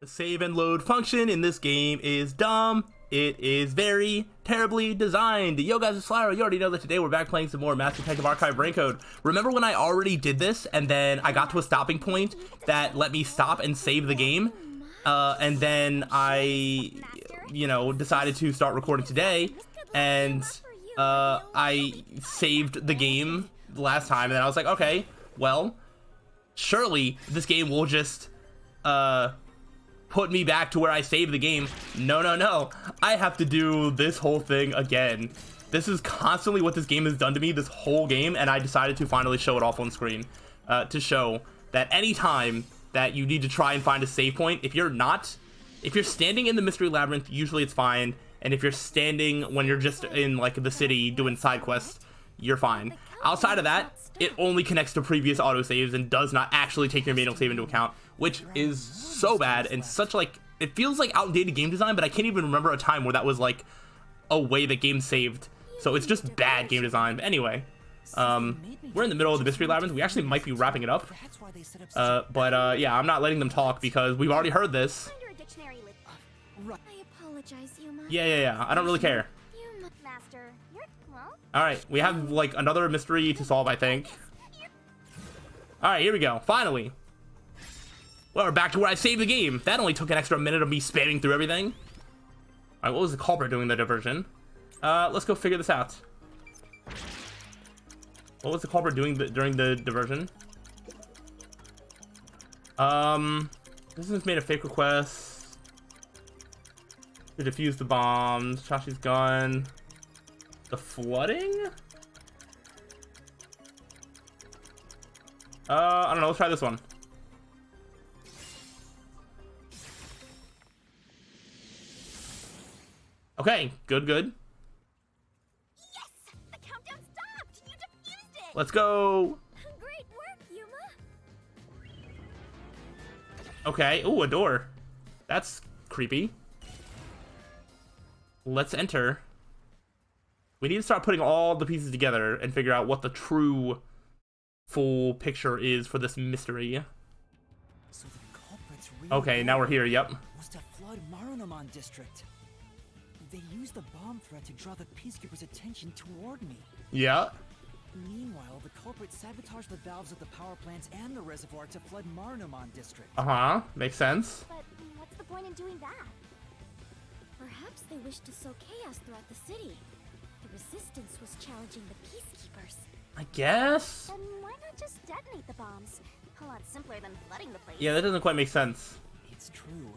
The save and load function in this game is dumb. It is very terribly designed. Yo guys, it's Slyroh. You already know that today we're back playing some more Mass Detective Archive Brain Code. Remember when I already did this and then I got to a stopping point that let me stop and save the game? And then I, decided to start recording today, and I saved the game last time, and then I was like, okay, well, surely this game will just put me back to where I saved the game. No, I have to do this whole thing again. This is constantly what this game has done to me this whole game, and I decided to finally show it off on screen to show that anytime that you need to try and find a save point, if you're standing in the Mystery Labyrinth, usually it's fine, and if you're standing when you're just in like the city doing side quests, you're fine. Outside of that, it only connects to previous autosaves and does not actually take your manual save into account, which is so bad and such like, it feels like outdated game design, but I can't even remember a time where that was like a way that games saved. So it's just bad game design. But anyway, we're in the middle of the Mystery Labyrinth. We actually might be wrapping it up. But yeah, I'm not letting them talk because we've already heard this. Yeah. I don't really care. Alright, we have like another mystery to solve, I think. Alright, here we go. Finally. Well, we're back to where I saved the game. That only took an extra minute of me spamming through everything. Alright, what was the culprit doing the diversion? Let's go figure this out. What was the culprit doing during the diversion? This has made a fake request to defuse the bombs. Chashi's gun. The flooding? I don't know. Let's try this one. Okay, good. Yes! The countdown stopped! You defused it! Let's go! Great work, Yuma! Okay, ooh, a door. That's creepy. Let's enter. We need to start putting all the pieces together and figure out what the true full picture is for this mystery. So the culprits really Okay, now we're here, yep. was to flood Marunaman district. They used the bomb threat to draw the Peacekeepers' attention toward me. Yeah. Meanwhile, the culprits sabotaged the valves of the power plants and the reservoir to flood Marunaman district. Uh-huh, makes sense. But what's the point in doing that? Perhaps they wished to sow chaos throughout the city. The resistance was challenging the Peacekeepers. I guess? Then why not just detonate the bombs? A lot simpler than flooding the place. Yeah, that doesn't quite make sense. It's true.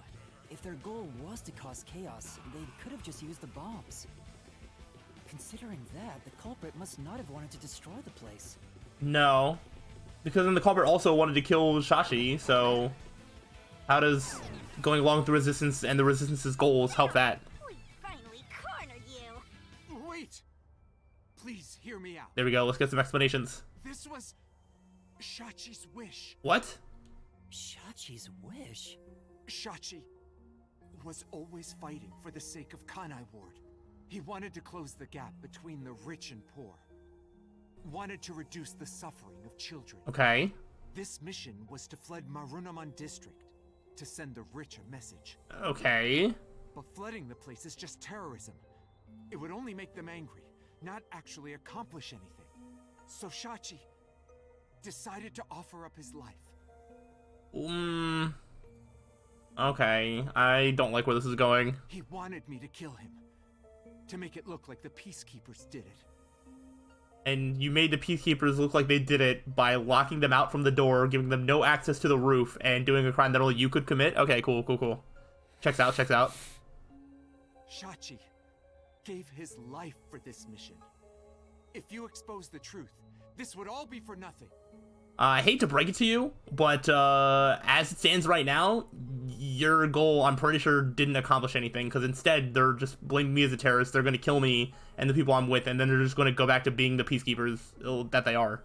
If their goal was to cause chaos, they could have just used the bombs. Considering that, the culprit must not have wanted to destroy the place. No. Because then the culprit also wanted to kill Shashi, so how does going along with the resistance and the resistance's goals help that? We finally cornered you! Wait! Please hear me out. There we go, let's get some explanations. This was Shachi's wish. What? Shachi's wish? Shachi was always fighting for the sake of Kanai Ward. He wanted to close the gap between the rich and poor. Wanted to reduce the suffering of children. Okay. This mission was to flood Marunaman district to send the rich a message. Okay. But flooding the place is just terrorism. It would only make them angry, not actually accomplish anything. So Shachi decided to offer up his life. Okay, I don't like where this is going. He wanted me to kill him, to make it look like the Peacekeepers did it. And you made the Peacekeepers look like they did it by locking them out from the door, giving them no access to the roof, and doing a crime that only you could commit? Okay, cool. Checks out. Shachi gave his life for this mission. If you expose the truth, this would all be for nothing. I hate to break it to you, but as it stands right now, your goal, I'm pretty sure, didn't accomplish anything, because instead they're just blaming me as a terrorist. They're going to kill me and the people I'm with, and then they're just going to go back to being the Peacekeepers that they are.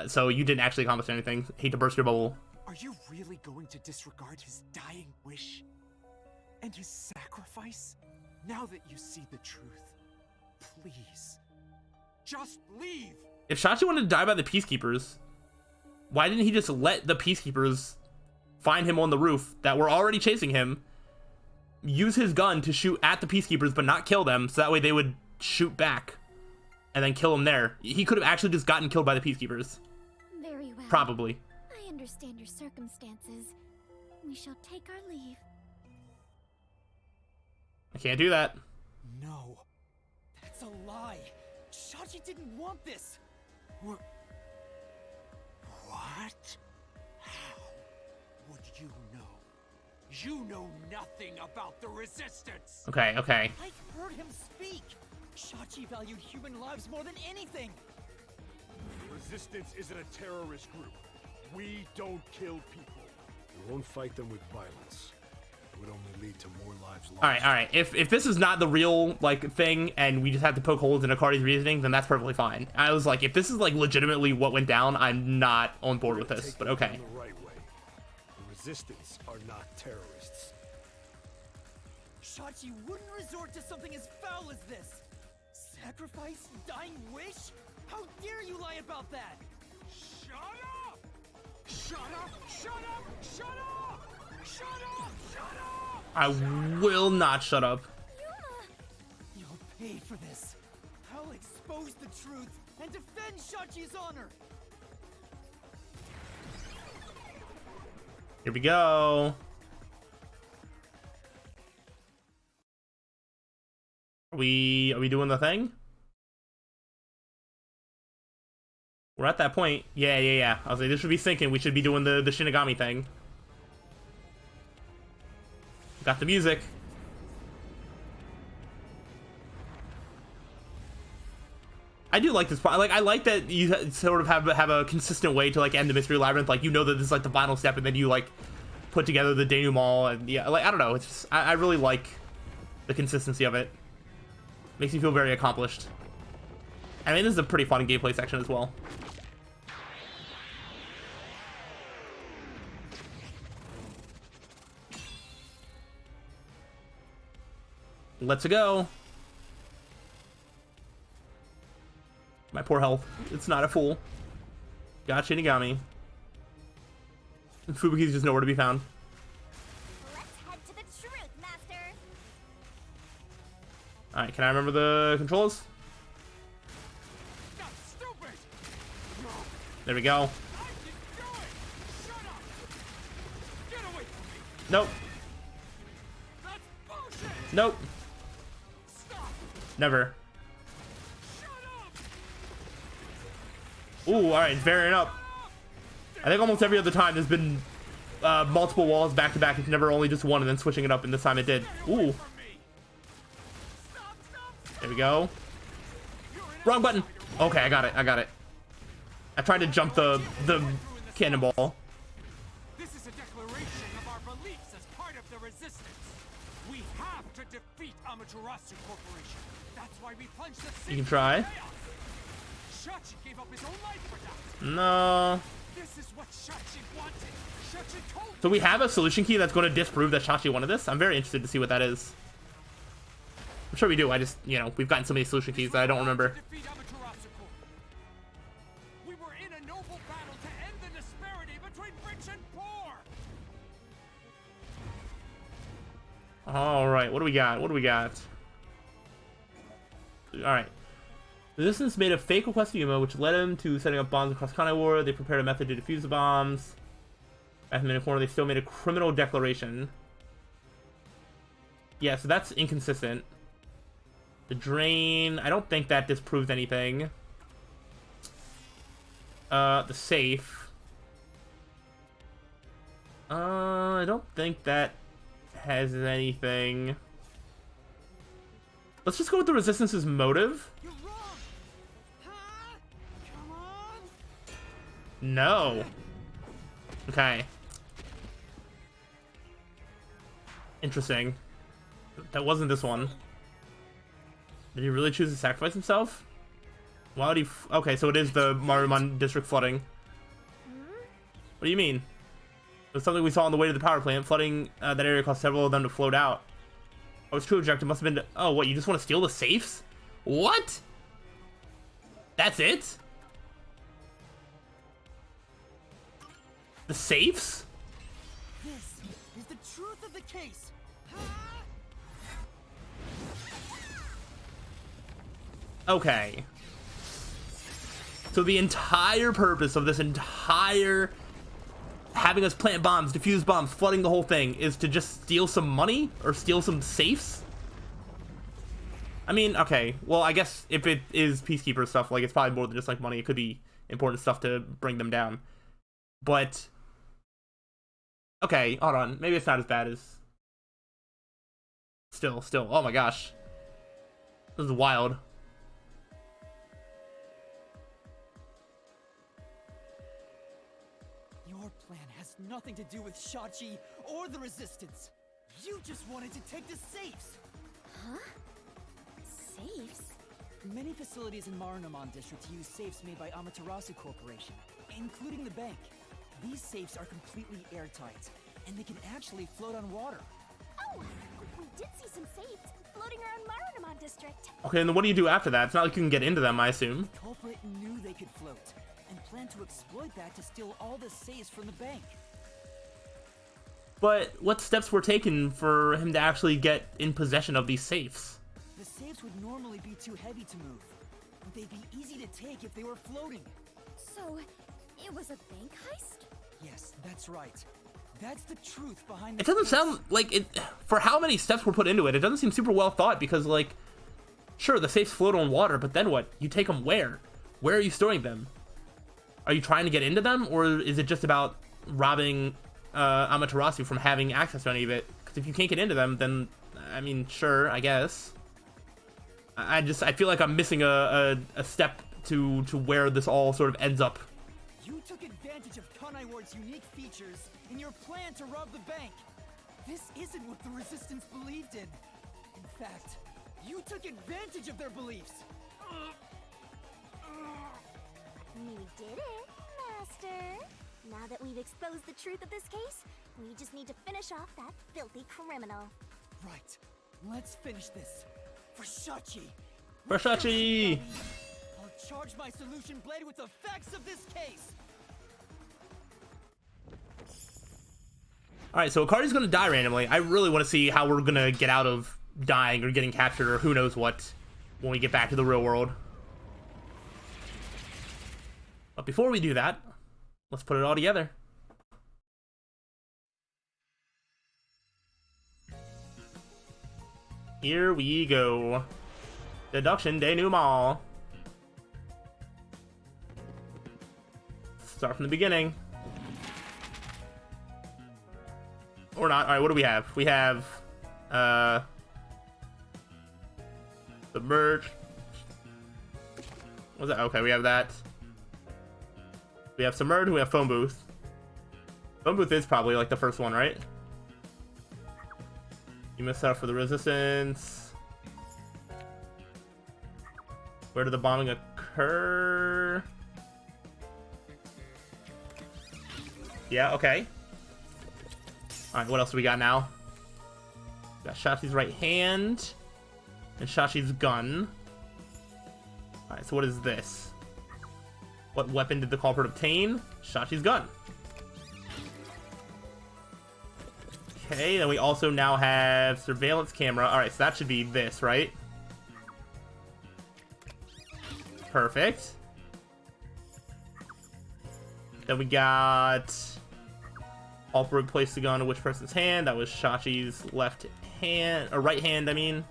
So you didn't actually accomplish anything. Hate to burst your bubble. Are you really going to disregard his dying wish? And his sacrifice? Now that you see the truth, please, just leave! If Shachi wanted to die by the Peacekeepers, why didn't he just let the Peacekeepers find him on the roof that were already chasing him, use his gun to shoot at the Peacekeepers but not kill them, so that way they would shoot back and then kill him there. He could have actually just gotten killed by the Peacekeepers. Very well. Probably. I understand your circumstances. We shall take our leave. I can't do that. No. That's a lie. Shachi didn't want this. What? How would you know? You know nothing about the Resistance! Okay, okay. I've heard him speak. Shachi valued human lives more than anything. Resistance isn't a terrorist group. We don't kill people. We won't fight them with violence. It would only lead to more lives lost. Alright. If this is not the real, like, thing, and we just have to poke holes in Akari's reasoning, then that's perfectly fine. I was like, if this is, like, legitimately what went down, I'm not on board with this, but okay. The right way. The Resistance are not terrorists. Shachi wouldn't resort to something as foul as this. Sacrifice? Dying wish? How dare you lie about that? Shut up! Shut up! Shut up! Shut up! Shut up! Shut up! I will not shut up. You'll pay for this. I'll expose the truth and defend Shachi's honor. Here we go. Are we doing the thing? We're at that point. Yeah. I was like, this should be syncing. We should be doing the Shinigami thing. Got the music. I do like this part. Like, I like that you sort of have a consistent way to, like, end the Mystery Labyrinth. Like, you know that this is, like, the final step, and then you, like, put together the denouement, and yeah, like, I don't know. It's just, I really like the consistency of it. Makes me feel very accomplished. I mean, this is a pretty fun gameplay section as well. Let's go. My poor health. It's not a fool. Got Shinigami. And Fubuki's just nowhere to be found. Let's head to the truth, Master. Alright, can I remember the controls? Stop, stupid! There we go. I can do it! Shut up! Get away from me! Nope. That's bullshit! Nope. Stop! Never. Shut up! Ooh, alright, it's varying up. I think almost every other time there's been multiple walls back to back. It's never only just one and then switching it up, and this time it did. Ooh. There we go. Wrong button. Okay, I got it. I tried to jump the cannonball. This is a declaration of our beliefs as part of the Resistance. We have to defeat Amaterasu Corporation. That's why we plunged the city You can try. into chaos. Shachi gave up his own life for that. No. This is what Shachi wanted. Shachi told So we have a solution key that's going to disprove that Shachi wanted this. I'm very interested to see what that is. I'm sure we do. I just, you know, we've gotten so many solution keys that I don't remember. to defeat Amaterasu Corp. We were in a noble battle to end the disparity between rich and poor. All right, what do we got? All right. The Resistance made a fake request to Yuma, which led him to setting up bombs across Kanai War. They prepared a method to defuse the bombs. At the minute corner, they still made a criminal declaration. Yeah, so that's inconsistent. The drain, I don't think that disproves anything. The safe. I don't think that has anything. Let's just go with the Resistance's motive. You're wrong. Huh? Come on. No. Okay. Interesting. That wasn't this one. Did he really choose to sacrifice himself? Why would he? Okay, so it is the Marumon district flooding. What do you mean? It was something we saw on the way to the power plant. Flooding that area caused several of them to float out. Oh, its true objective must have been to... Oh, what? You just want to steal the safes? What? That's it? The safes? of the case. Okay. So the entire purpose of this entire having us plant bombs, defuse bombs, flooding the whole thing is to just steal some money or steal some safes? I mean, okay, well, I guess if it is Peacekeeper stuff, like, it's probably more than just, like, money. It could be important stuff to bring them down. But, okay, hold on. Maybe it's not as bad as... Still, oh my gosh. This is wild. Your plan has nothing to do with Shachi or the Resistance. You just wanted to take the safes. Huh? Safes? Many facilities in Marunouman District use safes made by Amaterasu Corporation, including the bank. These safes are completely airtight, and they can actually float on water. Oh! We did see some safes floating around Marunouman District. Okay, and then what do you do after that? It's not like you can get into them, I assume. The culprit knew they could float, and planned to exploit that to steal all the safes from the bank. But what steps were taken for him to actually get in possession of these safes? The safes would normally be too heavy to move, but they'd be easy to take if they were floating. So, it was a bank heist? Yes, that's right. That's the truth behind the It doesn't case. sound like it... For how many steps were put into it, it doesn't seem super well thought because, like... Sure, the safes float on water, but then what? You take them where? Where are you storing them? Are you trying to get into them, or is it just about robbing Amaterasu from having access to any of it? Because if you can't get into them, then... I mean, sure, I guess. I feel like I'm missing a step to where this all sort of ends up. You took advantage of Kanai Ward's unique features in your plan to rob the bank. This isn't what the Resistance believed in. In fact, you took advantage of their beliefs. You did it, Master. Now that we've exposed the truth of this case, we just need to finish off that filthy criminal. Right. Let's finish this. For Shachi. For Shachi! I'll charge my solution blade with the facts of this case. Alright, so Akari's gonna die randomly. I really want to see how we're gonna get out of dying or getting captured or who knows what when we get back to the real world. But before we do that, let's put it all together. Here we go. Deduction denouement. Start from the beginning. Or not. Alright, what do we have? We have Submerge. What's that? Okay, we have that. We have Submerge, we have Phone Booth. Phone Booth is probably like the first one, right? You missed out for the Resistance. Where did the bombing occur? Yeah, okay. Alright, what else do we got now? We got Shachi's right hand. And Shachi's gun. Alright, so what is this? What weapon did the culprit obtain? Shachi's gun. Okay, then we also now have surveillance camera. Alright, so that should be this, right? Perfect. Then we got... Culprit placed the gun in which person's hand? That was Shachi's left hand, or right hand, I mean.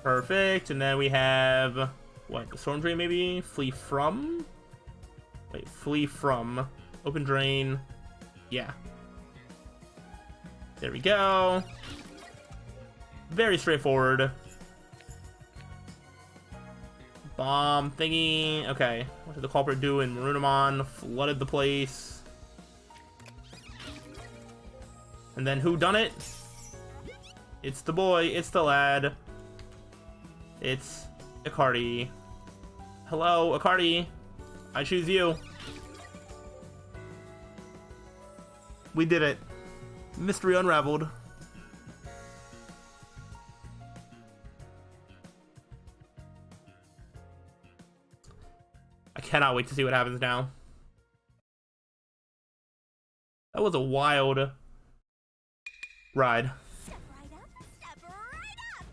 Perfect, and then we have... What, the Storm Drain maybe? Flee from? Wait, flee from. Open drain. Yeah. There we go. Very straightforward. Bomb thingy. Okay. What did the culprit do in Marunouman? Flooded the place. And then who done it? It's the boy. It's the lad. It's Akari. Hello, Akari. I choose you. We did it. Mystery unraveled. I cannot wait to see what happens now. That was a wild ride. Step right up, step right up!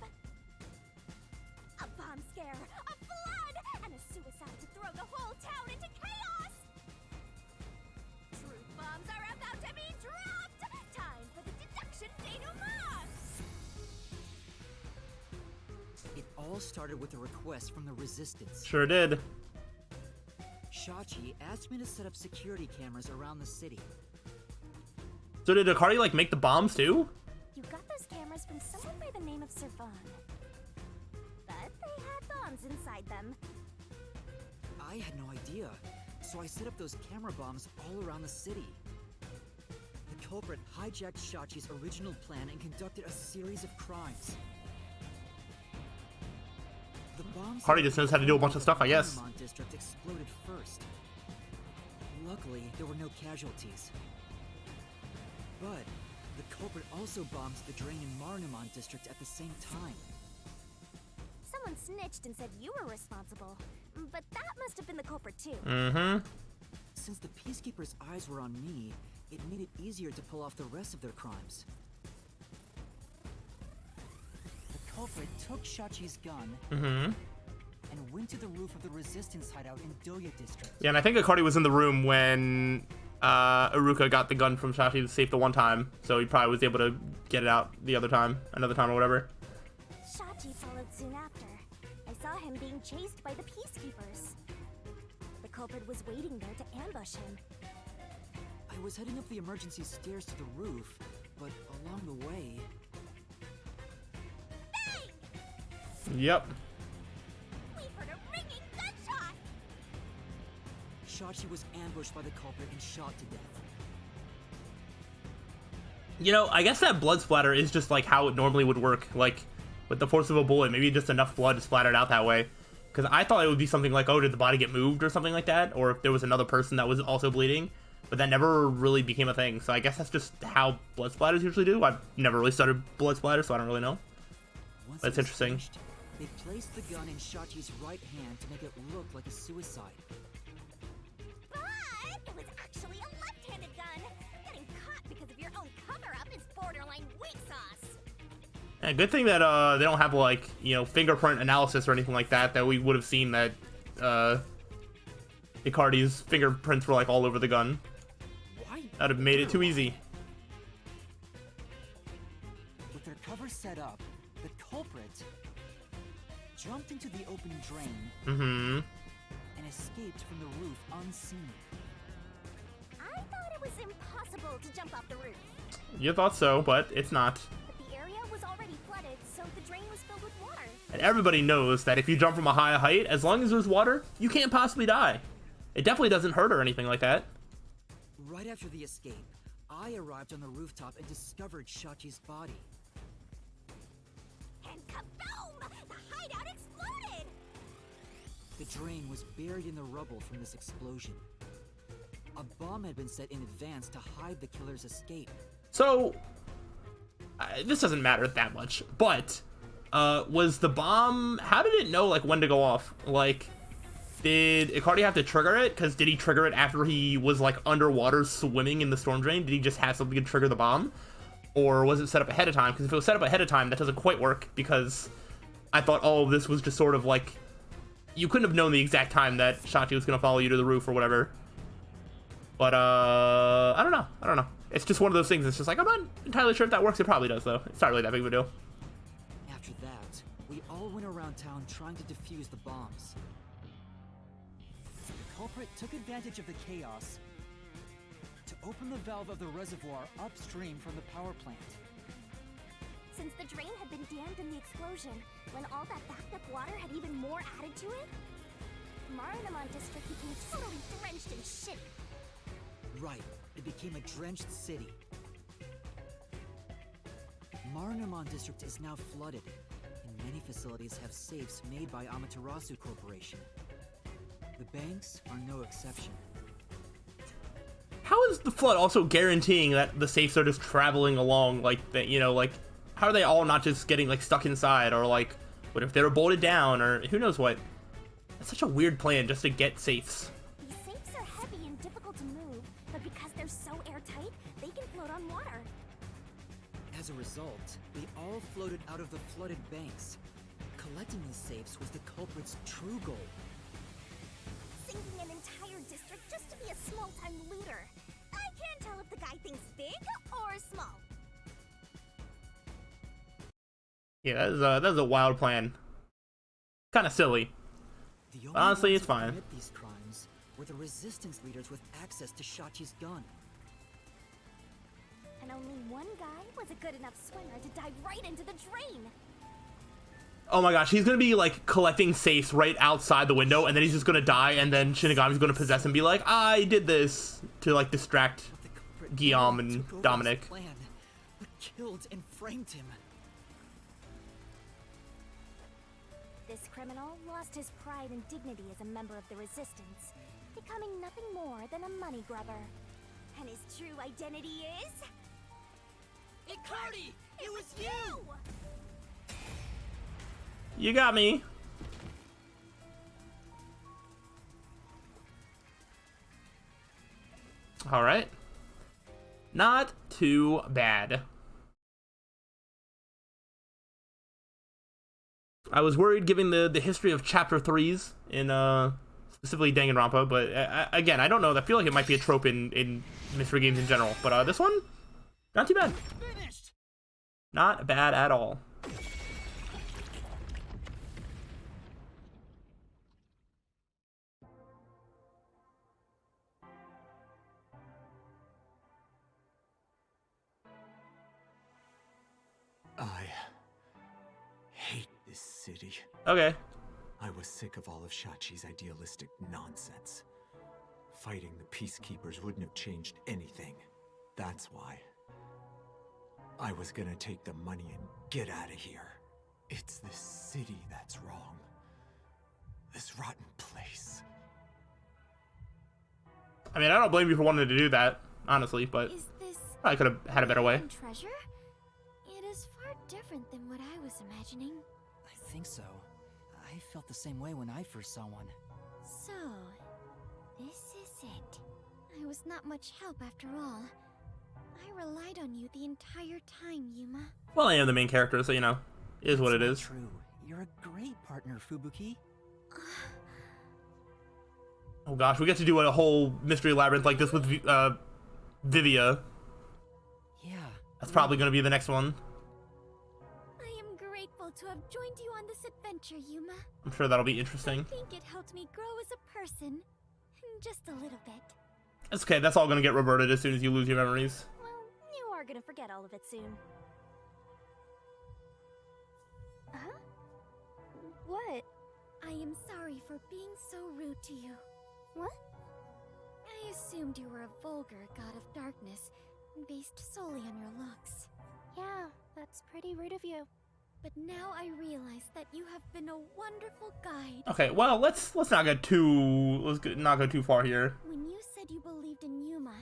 A bomb scare, a flood, and a suicide to throw the whole town into chaos! Truth bombs are about to be dropped! Time for the deduction denouement! It all started with a request from the Resistance. Sure did. Shachi asked me to set up security cameras around the city. So did Akari like make the bombs too? You got those cameras from someone by the name of Servan. But they had bombs inside them. I had no idea, so I set up those camera bombs all around the city. The culprit hijacked Shachi's original plan and conducted a series of crimes. The bombs Hardy just knows how to do a bunch of stuff, I guess. Marnemont district exploded first. Luckily, there were no casualties. But the culprit also bombed the drain in Marnemont district at the same time. Someone snitched and said you were responsible. But that must have been the culprit too. Mm-hmm. Since the Peacekeepers' eyes were on me, it made it easier to pull off the rest of their crimes. The culprit took Shachi's gun Mm-hmm. and went to the roof of the Resistance hideout in Doya district. Yeah, and I think Akari was in the room when Iruka got the gun from Shachi to save the one time, so he probably was able to get it out another time or whatever. Shachi followed soon after. I saw him being chased by the Peacekeepers. The culprit was waiting there to ambush him. I was heading up the emergency stairs to the roof, but along the way... Bang! Yep. We heard a ringing gunshot! Shachi was ambushed by the culprit and shot to death. You know, I guess that blood splatter is just like how it normally would work, like with the force of a bullet, maybe just enough blood splattered out that way. Because I thought it would be something like, oh, did the body get moved or something like that? Or if there was another person that was also bleeding. But that never really became a thing. So I guess that's just how blood splatters usually do. I've never really studied blood splatter, so I don't really know. Once That's it was interesting. finished, they placed the gun in Shachi's right hand to make it look like a suicide. But it was actually a left-handed gun. Getting caught because of your own cover-up is borderline weak sauce. Yeah, good thing that they don't have like, you know, fingerprint analysis or anything like that we would have seen that Icardi's fingerprints were like all over the gun. Why? That'd have made it too easy. With their cover set up, the culprit jumped into the open drain Mm-hmm. and escaped from the roof unseen. I thought it was impossible to jump off the roof. You thought so, but it's not. But the area was already flooded, so the drain was filled with water. And everybody knows that if you jump from a high height, as long as there's water, you can't possibly die. It definitely doesn't hurt or anything like that. Right after the escape, I arrived on the rooftop and discovered Shachi's body. And kaboom! The hideout exploded! The drain was buried in the rubble from this explosion. A bomb had been set in advance to hide the killer's escape. So, this doesn't matter that much, but was the bomb, how did it know like when to go off? Like, did Icardi have to trigger it? Because did he trigger it after he was like underwater swimming in the storm drain? Did he just have something to trigger the bomb? Or was it set up ahead of time? Because if it was set up ahead of time, that doesn't quite work, because I thought, oh, this was just sort of like, you couldn't have known the exact time that Shachi was going to follow you to the roof or whatever. But, I don't know. It's just one of those things. It's just like, I'm not entirely sure if that works. It probably does, though. It's not really that big of a deal. After that, we all went around town trying to defuse the bombs. The culprit took advantage of the chaos to open the valve of the reservoir upstream from the power plant. Since the drain had been dammed in the explosion, when all that backed up water had even more added to it, Marnemont district became totally drenched in shit. Right, it became a drenched city. Marnemont district is now flooded, and many facilities have safes made by Amaterasu Corporation. The banks are no exception. How is the flood also guaranteeing that the safes are just traveling along, like, that, you know, like, how are they all not just getting, like, stuck inside, or, like, what if they were bolted down, or who knows what? That's such a weird plan just to get safes. These safes are heavy and difficult to move, but because they're so airtight, As a result, we all floated out of the flooded banks. Collecting these safes was the culprit's true goal. Sinking an entire district just to be a small-time looter. I can't tell if the guy thinks big or small. Yeah, that's a wild plan. Kind of silly. The Honestly, only it's ones who fine. commit these crimes were the resistance leaders with access to Shachi's gun. And only one guy was a good enough swimmer to dive right into the drain. Oh my gosh, he's gonna be like collecting safes right outside the window, and then he's just gonna die, and then Shinigami's gonna possess him and be like, I did this, to like distract But the culprit Guillaume never and took over his Dominic. plan, but killed and framed him. This criminal lost his pride and dignity as a member of the Resistance, becoming nothing more than a money grubber. And his true identity is... Icardi! It was you! You got me. All right. Not too bad. I was worried given the history of chapter 3s in specifically Danganronpa, but again, I don't know. I feel like it might be a trope in mystery games in general, but this one, not too bad. Finished! Not bad at all. I hate this city. Okay. I was sick of all of Shachi's idealistic nonsense. Fighting the peacekeepers wouldn't have changed anything. That's why. I was gonna take the money and get out of here. It's this city that's wrong. This rotten place. I mean, I don't blame you for wanting to do that, honestly, but Is this... I could have had a better way. treasure? It is far different than what I was imagining. I think so. I felt the same way when I first saw one. So, this is it. I was not much help after all. I relied on you the entire time, Yuma. Well, I am the main character, so, you know, it is what it It's is. not true. You're a great partner, Fubuki. Oh gosh, we get to do a whole Mystery Labyrinth like this with Vivia. Yeah. That's probably going to be the next one. I am grateful to have joined you on this adventure, Yuma. I'm sure that'll be interesting. I think it helped me grow as a person. Just a little bit. It's okay, that's all going to get reverted as soon as you lose your memories. Well, you are gonna forget all of it soon. Huh? What? I am sorry for being so rude to you. What? I assumed you were a vulgar god of darkness, based solely on your looks. Yeah, that's pretty rude of you. But now I realize that you have been a wonderful guide. Okay, well, let's not not go too far here. When you said you believed in Yuma,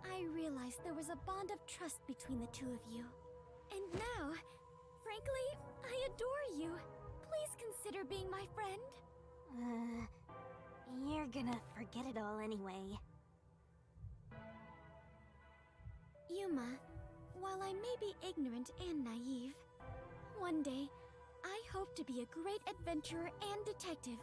I realized there was a bond of trust between the two of you. And now, frankly, I adore you. Please consider being my friend. You're gonna forget it all anyway. Yuma, while I may be ignorant and naive, one day, I hope to be a great adventurer and detective,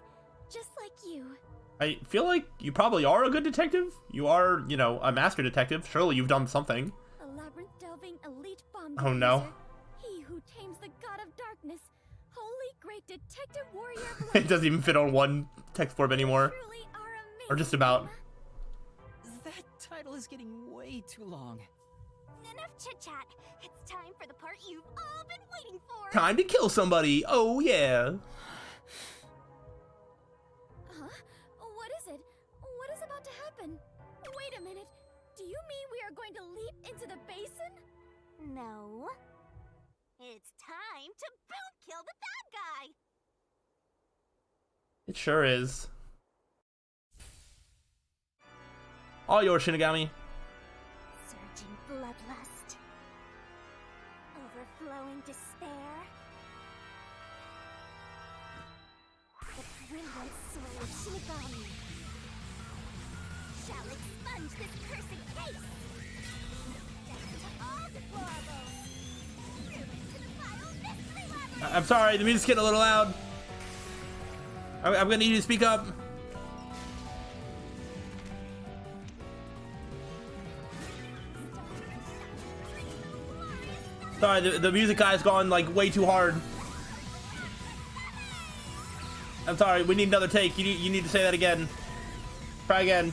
just like you. I feel like you probably are a good detective. You are, you know, a master detective. Surely you've done something. A labyrinth-delving elite bomb Oh, no. diffuser, he who tames the god of darkness, holy great detective warrior of It light. doesn't even fit on one text form anymore. Truly are amazing, Or just about. Yuma. That title is getting way too long. Enough chit-chat. It's time for the part you've all been waiting for. Time to kill somebody. Oh, yeah. Huh? What is it? What is about to happen? Wait a minute. Do you mean we are going to leap into the basin? No. It's time to boom kill the bad guy. It sure is. All yours, Shinigami. Surging bloodlust. Overflowing despair. The brilliant soul of Shinigami shall expunge this cursed case. Death to all deplorables. I'm sorry, the music's getting a little loud. I'm gonna need you to speak up. Sorry, the music guy's gone like way too hard. I'm sorry, we need another take. You need to say that again. Try again.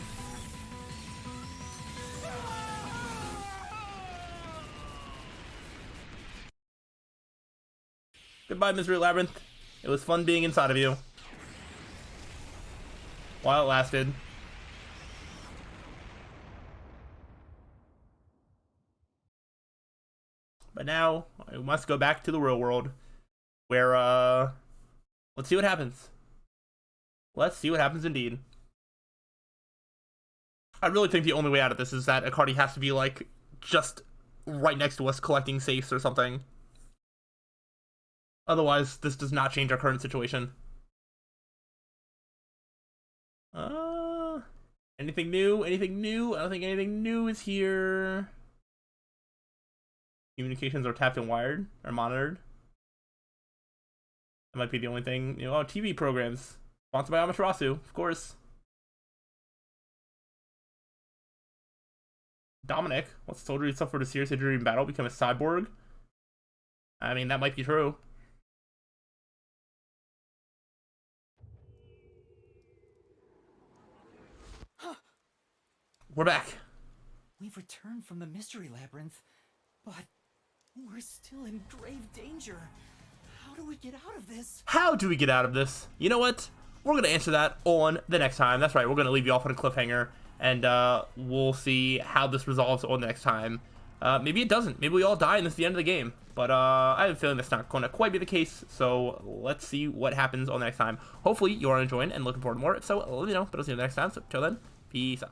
Goodbye, Mystery Labyrinth. It was fun being inside of you. While it lasted. But now, I must go back to the real world. Where, let's see what happens. Let's see what happens indeed. I really think the only way out of this is that Akari has to be, like, just right next to us collecting safes or something. Otherwise, this does not change our current situation. Anything new? Anything new? I don't think anything new is here. Communications are tapped and wired, or monitored. That might be the only thing. You know, oh, TV programs. Sponsored by Amaterasu, of course. Dominic, once a soldier who suffered a serious injury in battle become a cyborg? I mean, that might be true. We're back. We've returned from the Mystery Labyrinth, but we're still in grave danger. How do we get out of this? How do we get out of this? You know what? We're going to answer that on the next time. That's right, we're going to leave you off on a cliffhanger, and we'll see how this resolves on the next time. Maybe it doesn't. Maybe we all die and this is the end of the game. But I have a feeling that's not going to quite be the case, so let's see what happens on the next time. Hopefully you are enjoying and looking forward to more. If so, let me know. But I'll see you next time. So, till then, peace out.